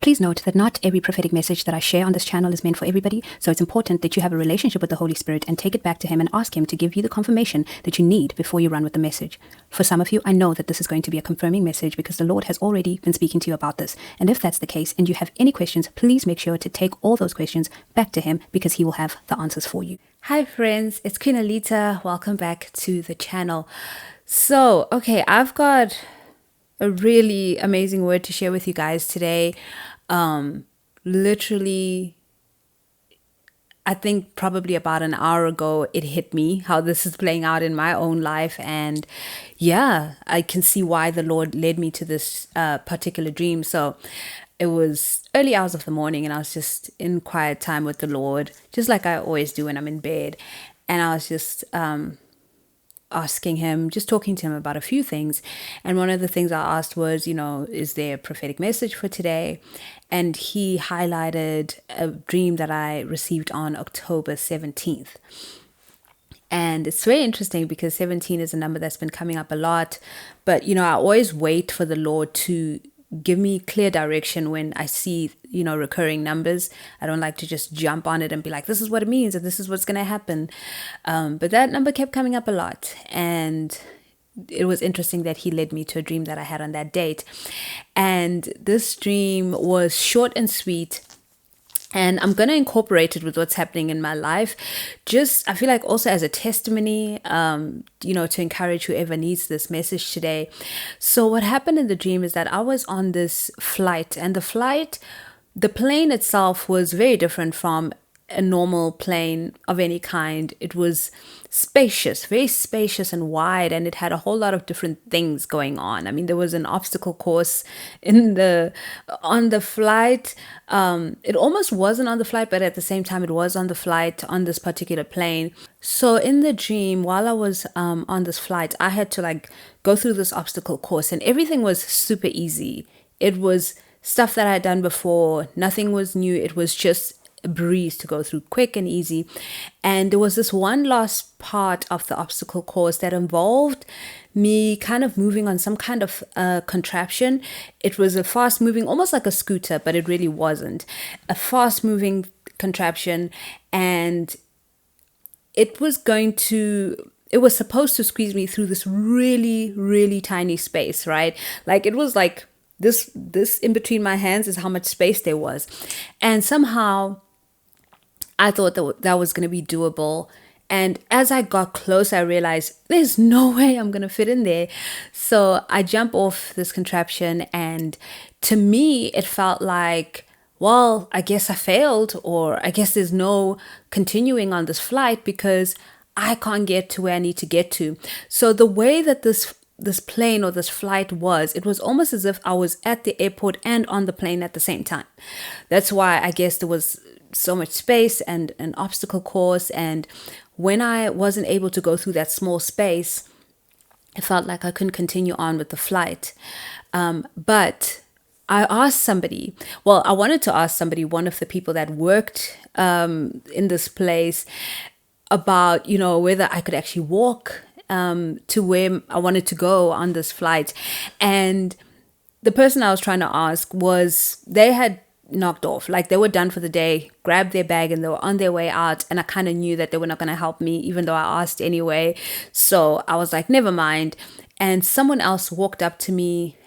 Please note that not every prophetic message that I share on this channel is meant for everybody, so it's important that you have a relationship with the Holy Spirit and take it back to Him and ask Him to give you the confirmation that you need before you run with the message. For some of you, I know that this is going to be a confirming message because the Lord has already been speaking to you about this. And if that's the case and you have any questions, please make sure to take all those questions back to Him because He will have the answers for you. Hi friends, it's Queen Alita. Welcome back to the channel. So, okay, I've got a really amazing word to share with you guys today. Literally, I think probably about an hour ago, it hit me how this is playing out in my own life. And yeah, I can see why the Lord led me to this particular dream. So it was early hours of the morning and I was just in quiet time with the Lord, just like I always do when I'm in bed. And I was just asking Him, just talking to Him about a few things. And one of the things I asked was, is there a prophetic message for today? And He highlighted a dream that I received on October 17th. And it's very interesting because 17 is a number that's been coming up a lot. But, I always wait for the Lord to give me clear direction when I see, recurring numbers. I don't like to just jump on it and be like, this is what it means and this is what's going to happen. But that number kept coming up a lot. And it was interesting that He led me to a dream that I had on that date. And this dream was short and sweet. And I'm going to incorporate it with what's happening in my life. I feel like also as a testimony, to encourage whoever needs this message today. So what happened in the dream is that I was on this flight, and the plane itself was very different from a normal plane of any kind. It was spacious, very spacious and wide, and it had a whole lot of different things going on. I mean, there was an obstacle course on the flight. It almost wasn't on the flight, but at the same time, it was on the flight on this particular plane. So in the dream, while I was on this flight, I had to go through this obstacle course, and everything was super easy. It was stuff that I had done before. Nothing was new. It was just a breeze to go through, quick and easy. And there was this one last part of the obstacle course that involved me kind of moving on some kind of contraption. It was a fast moving, almost like a scooter, but it really wasn't. A fast moving contraption, and it was supposed to squeeze me through this really, really tiny space, right? It was like this in between my hands is how much space there was. And somehow I thought that was going to be doable. And as I got close, I realized there's no way I'm going to fit in there. So I jump off this contraption, and to me, it felt like, well, I guess I failed, or I guess there's no continuing on this flight because I can't get to where I need to get to. So the way that this plane or this flight was, it was almost as if I was at the airport and on the plane at the same time. That's why I guess there was so much space and an obstacle course. And when I wasn't able to go through that small space, it felt like I couldn't continue on with the flight. But I wanted to ask somebody, one of the people that worked in this place, about, whether I could actually walk to where I wanted to go on this flight. And the person I was trying to ask they had knocked off, they were done for the day, grabbed their bag, and they were on their way out. And I kind of knew that they were not going to help me, even though I asked anyway. So I was like, never mind. And someone else walked up to me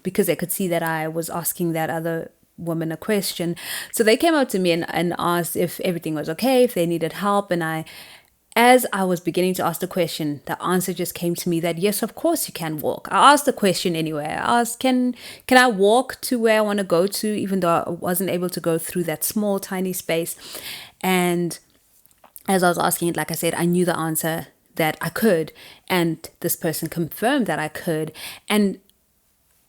because they could see that I was asking that other woman a question. So they came up to me and asked if everything was okay, if they needed help. And as I was beginning to ask the question, the answer just came to me that, yes, of course you can walk. I asked the question anyway. I asked, can I walk to where I want to go to, even though I wasn't able to go through that small, tiny space? And as I was asking it, like I said, I knew the answer that I could. And this person confirmed that I could. And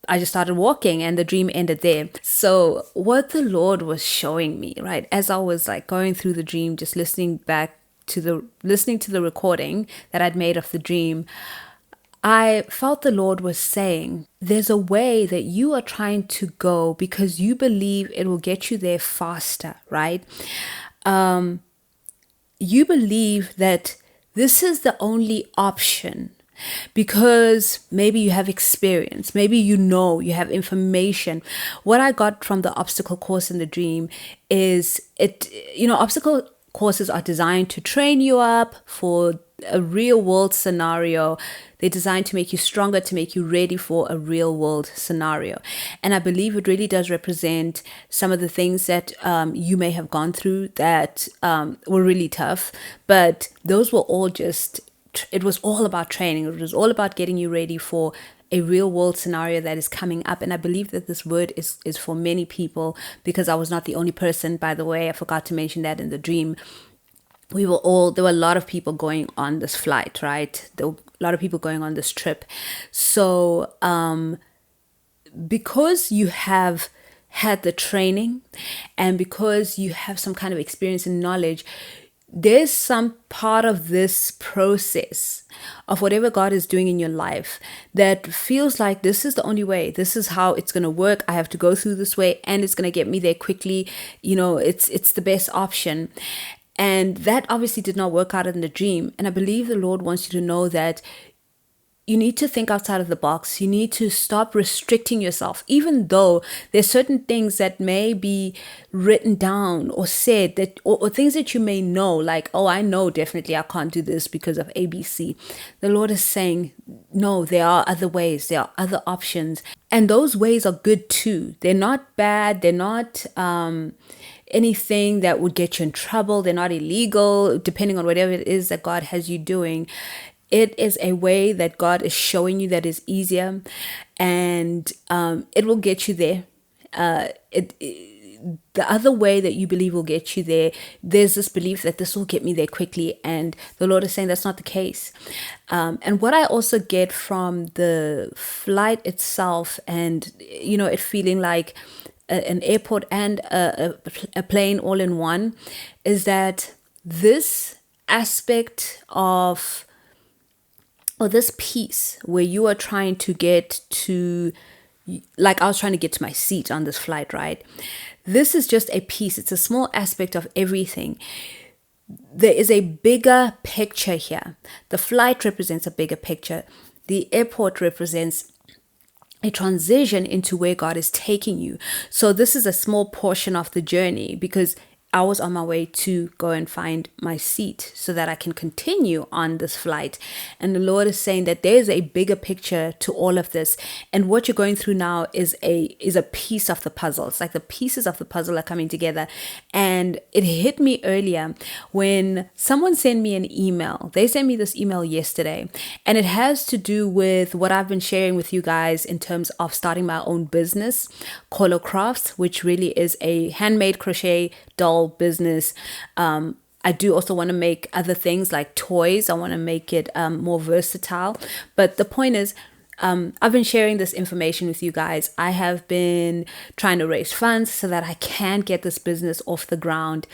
I just started walking, and the dream ended there. So what the Lord was showing me, right, as I was going through the dream, just listening to the recording that I'd made of the dream, I felt the Lord was saying, there's a way that you are trying to go because you believe it will get you there faster, right? You believe that this is the only option because maybe you have experience, maybe you have information. What I got from the obstacle course in the dream is obstacle courses are designed to train you up for a real world scenario. They're designed to make you stronger, to make you ready for a real world scenario. And I believe it really does represent some of the things that you may have gone through that were really tough. But those were all it was all about training. It was all about getting you ready for a real world scenario that is coming up. And I believe that this word is for many people, because I was not the only person, by the way. I forgot to mention that in the dream. There were a lot of people going on this flight, right? There were a lot of people going on this trip. So because you have had the training and because you have some kind of experience and knowledge, there's some part of this process of whatever God is doing in your life that feels like this is the only way. This is how it's going to work. I have to go through this way and it's going to get me there quickly. It's the best option. And that obviously did not work out in the dream. And I believe the Lord wants you to know that you need to think outside of the box. You need to stop restricting yourself, even though there's certain things that may be written down or said that, or things that you may know, like, oh, I know definitely I can't do this because of ABC. The Lord is saying, no, there are other ways. There are other options. And those ways are good too. They're not bad. They're not anything that would get you in trouble. They're not illegal, depending on whatever it is that God has you doing. It is a way that God is showing you that is easier, and it will get you there. The other way that you believe will get you there, there's this belief that this will get me there quickly, and the Lord is saying that's not the case. And what I also get from the flight itself, and it feeling like an airport and a plane all in one, is that this aspect of, or this piece where you are trying to get to, like I was trying to get to my seat on this flight, right? This is just a piece. It's a small aspect of everything. There is a bigger picture here. The flight represents a bigger picture. The airport represents a transition into where God is taking you. So this is a small portion of the journey, because I was on my way to go and find my seat so that I can continue on this flight. And the Lord is saying that there's a bigger picture to all of this. And what you're going through now is a piece of the puzzle. It's like the pieces of the puzzle are coming together. And it hit me earlier when someone sent me an email. They sent me this email yesterday, and it has to do with what I've been sharing with you guys in terms of starting my own business, Colo Crafts, which really is a handmade crochet doll business. I do also want to make other things like toys. I want to make it more versatile. But the point is, I've been sharing this information with you guys. I have been trying to raise funds so that I can get this business off the ground.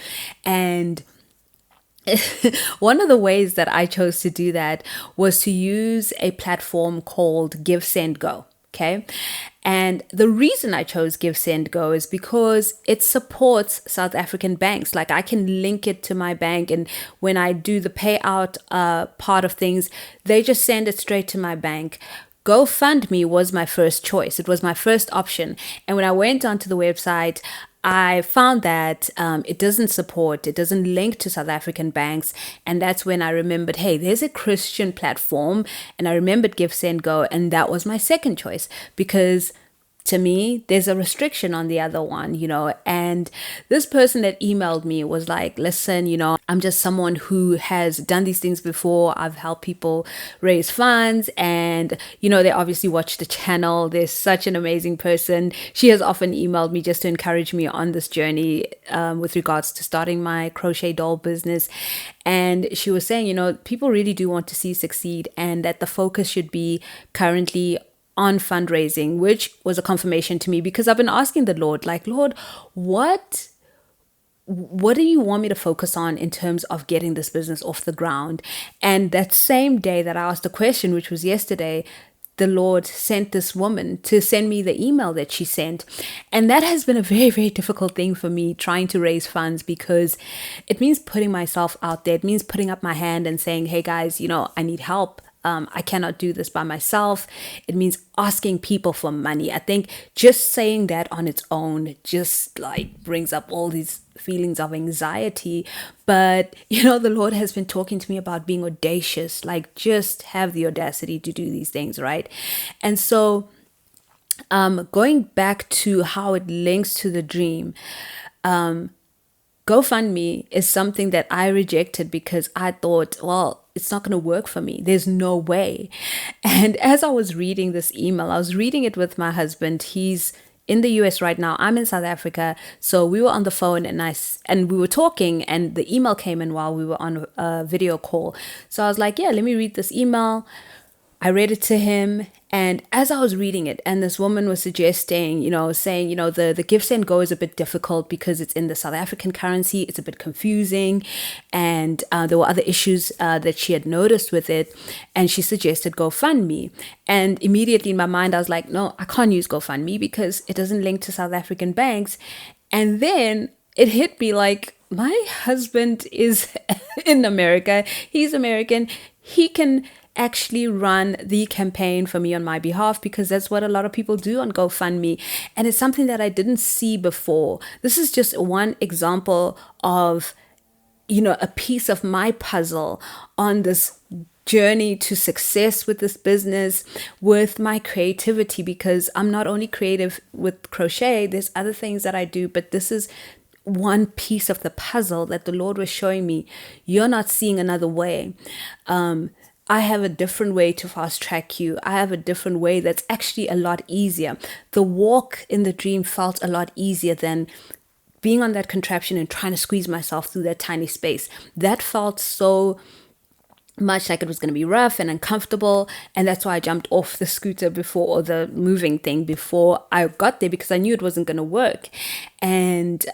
And one of the ways that I chose to do that was to use a platform called Give, Send, Go. Okay. And the reason I chose Give, Send, Go is because it supports South African banks. Like I can link it to my bank, and when I do the payout part of things, they just send it straight to my bank. GoFundMe was my first choice. It was my first option. And when I went onto the website, I found that it doesn't link to South African banks. And that's when I remembered, hey, there's a Christian platform. And I remembered Give, Send, Go. And that was my second choice, because to me, there's a restriction on the other one, and this person that emailed me was like, listen, I'm just someone who has done these things before. I've helped people raise funds, and, they obviously watch the channel. They're such an amazing person. She has often emailed me just to encourage me on this journey with regards to starting my crochet doll business. And she was saying, people really do want to see succeed, and that the focus should be currently on fundraising, which was a confirmation to me, because I've been asking the Lord, like, Lord, what do you want me to focus on in terms of getting this business off the ground? And that same day that I asked the question, which was yesterday, the Lord sent this woman to send me the email that she sent. And that has been a very, very difficult thing for me, trying to raise funds, because it means putting myself out there. It means putting up my hand and saying, hey guys, I need help. I cannot do this by myself. It means asking people for money. I think just saying that on its own just like brings up all these feelings of anxiety. But, the Lord has been talking to me about being audacious, like just have the audacity to do these things, right? And so, going back to how it links to the dream, GoFundMe is something that I rejected because I thought, well, it's not going to work for me. There's no way. And as I was reading this email, I was reading it with my husband. He's in the US right now. I'm in South Africa. So we were on the phone and we were talking, and the email came in while we were on a video call. So I was like, yeah, let me read this email. I read it to him, and as I was reading it, and this woman was suggesting, saying, the give send go is a bit difficult because it's in the South African currency. It's a bit confusing, and there were other issues that she had noticed with it, and she suggested GoFundMe. And immediately in my mind, I was like, no, I can't use GoFundMe because it doesn't link to South African banks. And then it hit me like, my husband is in America. He's American. He can actually run the campaign for me on my behalf, because that's what a lot of people do on GoFundMe. And it's something that I didn't see before. This is just one example of, a piece of my puzzle on this journey to success with this business, with my creativity, because I'm not only creative with crochet, there's other things that I do, but this is one piece of the puzzle that the Lord was showing me. You're not seeing another way. I have a different way to fast track you. I have a different way that's actually a lot easier. The walk in the dream felt a lot easier than being on that contraption and trying to squeeze myself through that tiny space. That felt so much like it was going to be rough and uncomfortable. And that's why I jumped off the scooter before, or the moving thing before I got there, because I knew it wasn't going to work. And,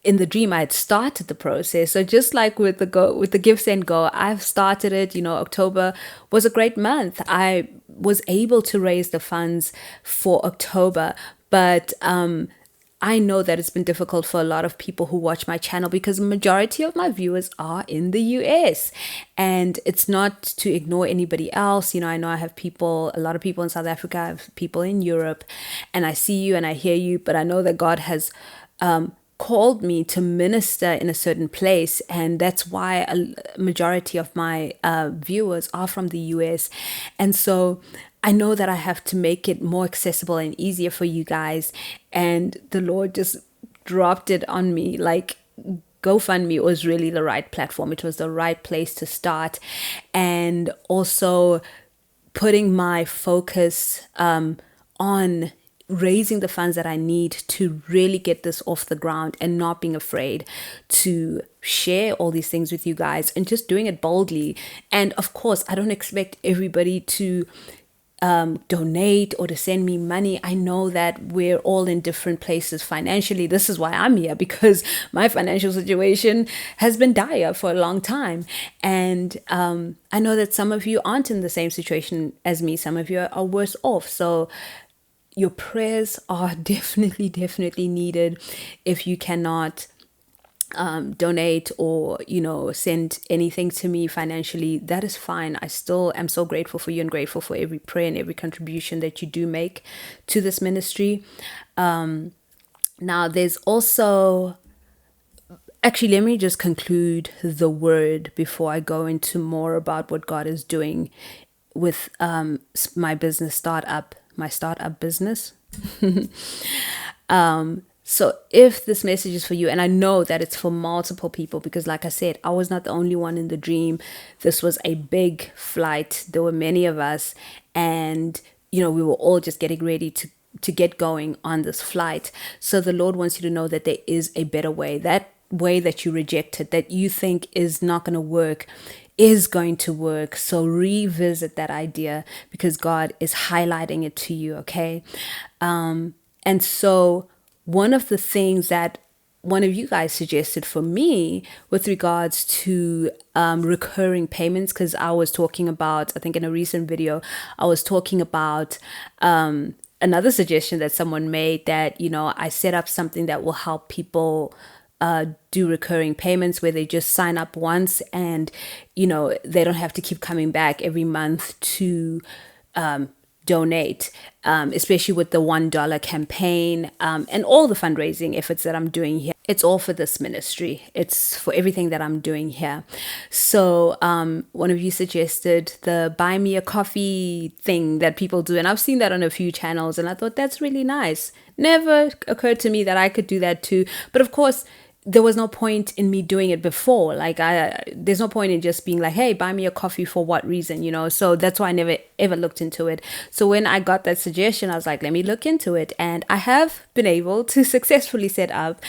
in the dream, I had started the process. So just like with the Give Send Go, I've started it. October was a great month. I was able to raise the funds for October, but I know that it's been difficult for a lot of people who watch my channel, because the majority of my viewers are in the US. And it's not to ignore anybody else. I know I have a lot of people in South Africa, I have people in Europe, and I see you and I hear you, but I know that God has called me to minister in a certain place, and that's why a majority of my viewers are from the US. And so I know that I have to make it more accessible and easier for you guys, and the Lord just dropped it on me like GoFundMe was really the right platform. It was the right place to start, and also putting my focus on raising the funds that I need to really get this off the ground, and not being afraid to share all these things with you guys, and just doing it boldly. And of course, I don't expect everybody to donate or to send me money. I know that we're all in different places financially. This is why I'm here, because my financial situation has been dire for a long time. And I know that some of you aren't in the same situation as me. Some of you are worse off. So your prayers are definitely needed. If you cannot donate or send anything to me financially, that is fine. I still am so grateful for you, and grateful for every prayer and every contribution that you do make to this ministry. Now there's also, actually, let me just conclude the word before I go into more about what God is doing with my startup business. So if this message is for you, and I know that it's for multiple people, because like I said, I was not the only one in the dream. This was a big flight. There were many of us, and we were all just getting ready to get going on this flight. So the Lord wants you to know that there is a better way. That way that you rejected, that you think is not going to work, is going to work. So revisit that idea, because God is highlighting it to you, okay? And so one of the things that one of you guys suggested for me with regards to recurring payments, because I was talking about, I think in a recent video, I was talking about another suggestion that someone made, that, I set up something that will help people do recurring payments where they just sign up once and, they don't have to keep coming back every month to donate, especially with the $1 campaign and all the fundraising efforts that I'm doing here. It's all for this ministry. It's for everything that I'm doing here. So one of you suggested the buy me a coffee thing that people do. And I've seen that on a few channels and I thought that's really nice. Never occurred to me that I could do that too. But of course, there was no point in me doing it before. Like there's no point in just being like, hey, buy me a coffee for what reason, so that's why I never ever looked into it. So when I got that suggestion, I was like, let me look into it. And I have been able to successfully set up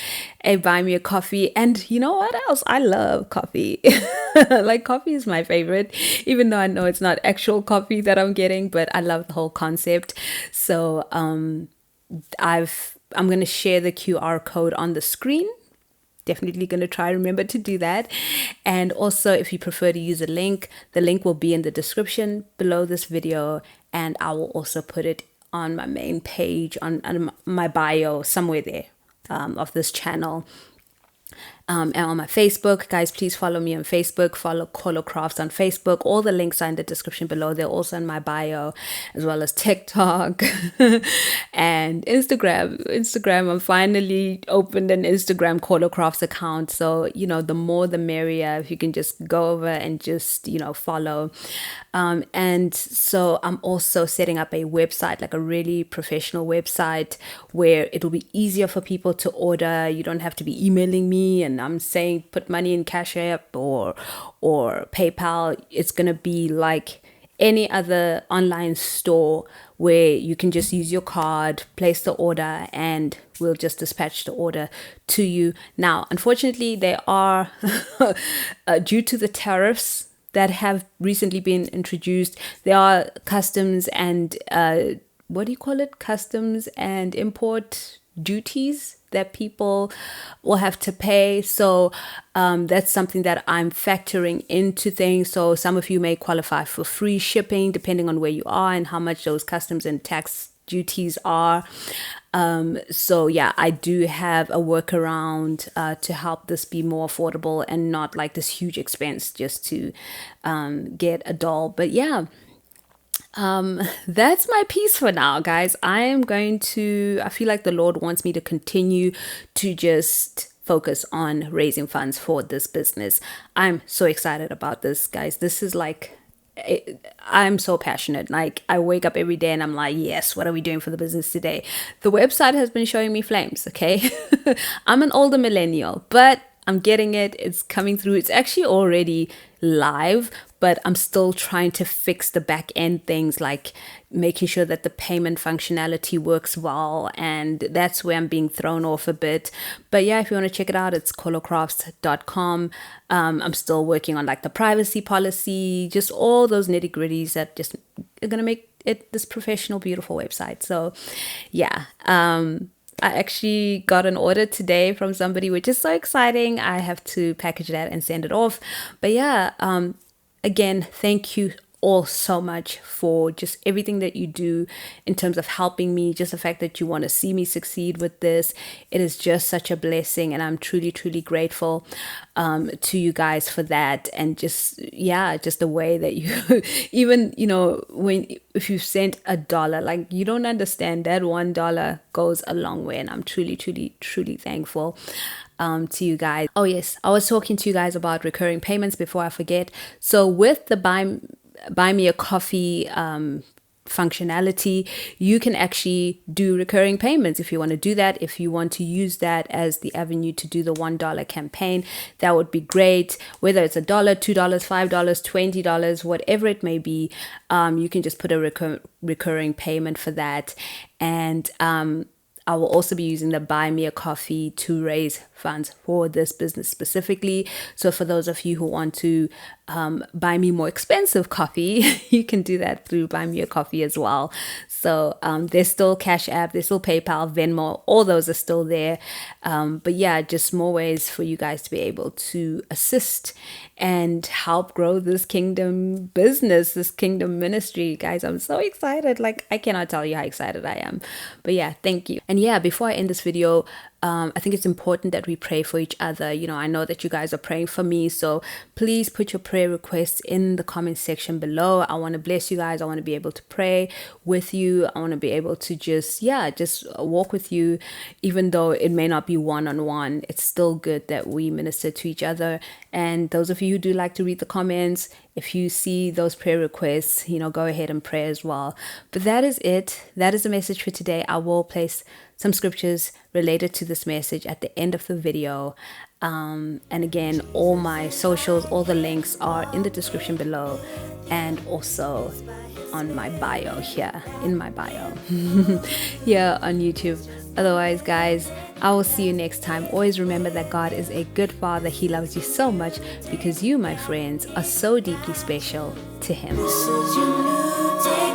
a buy me a coffee. And you know what else? I love coffee. Like coffee is my favorite, even though I know it's not actual coffee that I'm getting, but I love the whole concept. So I'm going to share the QR code on the screen. Definitely going to try remember to do that. And also, if you prefer to use a link, the link will be in the description below this video, and I will also put it on my main page on my bio somewhere there of this channel. And on my Facebook, guys, please follow me on Facebook, follow Colo Crafts on Facebook. All the links are in the description below. They're also in my bio, as well as TikTok and Instagram. I finally opened an Instagram Colo Crafts account. So, the more the merrier. If you can just go over and just, follow. And so I'm also setting up a website, like a really professional website where it will be easier for people to order. You don't have to be emailing me and I'm saying put money in CashApp or PayPal. It's going to be like any other online store where you can just use your card, place the order, and we'll just dispatch the order to you. Now, unfortunately, they are due to the tariffs that have recently been introduced, there are customs and customs and import duties that people will have to pay. So that's something that I'm factoring into things. So some of you may qualify for free shipping depending on where you are and how much those customs and tax duties are. So yeah, I do have a workaround to help this be more affordable and not like this huge expense just to get a doll. But yeah, that's my piece for now, guys. I feel like the Lord wants me to continue to just focus on raising funds for this business. I'm so excited about this, guys. This is like, I'm so passionate. Like I wake up every day and I'm like, yes, what are we doing for the business today? The website has been showing me flames. Okay. I'm an older millennial, but I'm getting it. It's coming through. It's actually already live, but I'm still trying to fix the back end things, like making sure that the payment functionality works well. And that's where I'm being thrown off a bit. But yeah, if you want to check it out, it's colocrafts.com. I'm still working on like the privacy policy, just all those nitty gritties that just are going to make it this professional, beautiful website. So yeah, I actually got an order today from somebody, which is so exciting. I have to package that and send it off. But yeah, again, thank you all so much for just everything that you do in terms of helping me, just the fact that you want to see me succeed with this. It is just such a blessing, and I'm truly, truly grateful to you guys for that. And just the way that you even, if you sent $1, like you don't understand that $1 goes a long way, and I'm truly, truly, truly thankful to you guys. Oh yes, I was talking to you guys about recurring payments before I forget. So with the buy me a coffee functionality, you can actually do recurring payments if you want to do that. If you want to use that as the avenue to do the $1 campaign, that would be great. Whether it's $1, $2, $5, $20, whatever it may be, you can just put a recurring payment for that. And I will also be using the Buy Me a Coffee to raise funds for this business specifically. So for those of you who want to buy me more expensive coffee, you can do that through Buy Me a Coffee as well. So there's still Cash App, there's still PayPal, Venmo, all those are still there. But yeah, just more ways for you guys to be able to assist and help grow this kingdom business, this kingdom ministry. Guys, I'm so excited. Like, I cannot tell you how excited I am. But yeah, thank you. And yeah, before I end this video, I think it's important that we pray for each other. You know, I know that you guys are praying for me, so please put your prayer requests in the comment section below. I want to bless you guys. I want to be able to pray with you. I want to be able to just walk with you, even though it may not be one-on-one. It's still good that we minister to each other. And those of you who do like to read the comments, if you see those prayer requests, you know, go ahead and pray as well. But that is it. That is the message for today. I will place some scriptures related to this message at the end of the video. And again, all my socials, all the links are in the description below, and also on my bio here, in my bio here on YouTube. Otherwise, guys, I will see you next time. Always remember that God is a good Father. He loves you so much because you, my friends, are so deeply special to Him. This is your new day.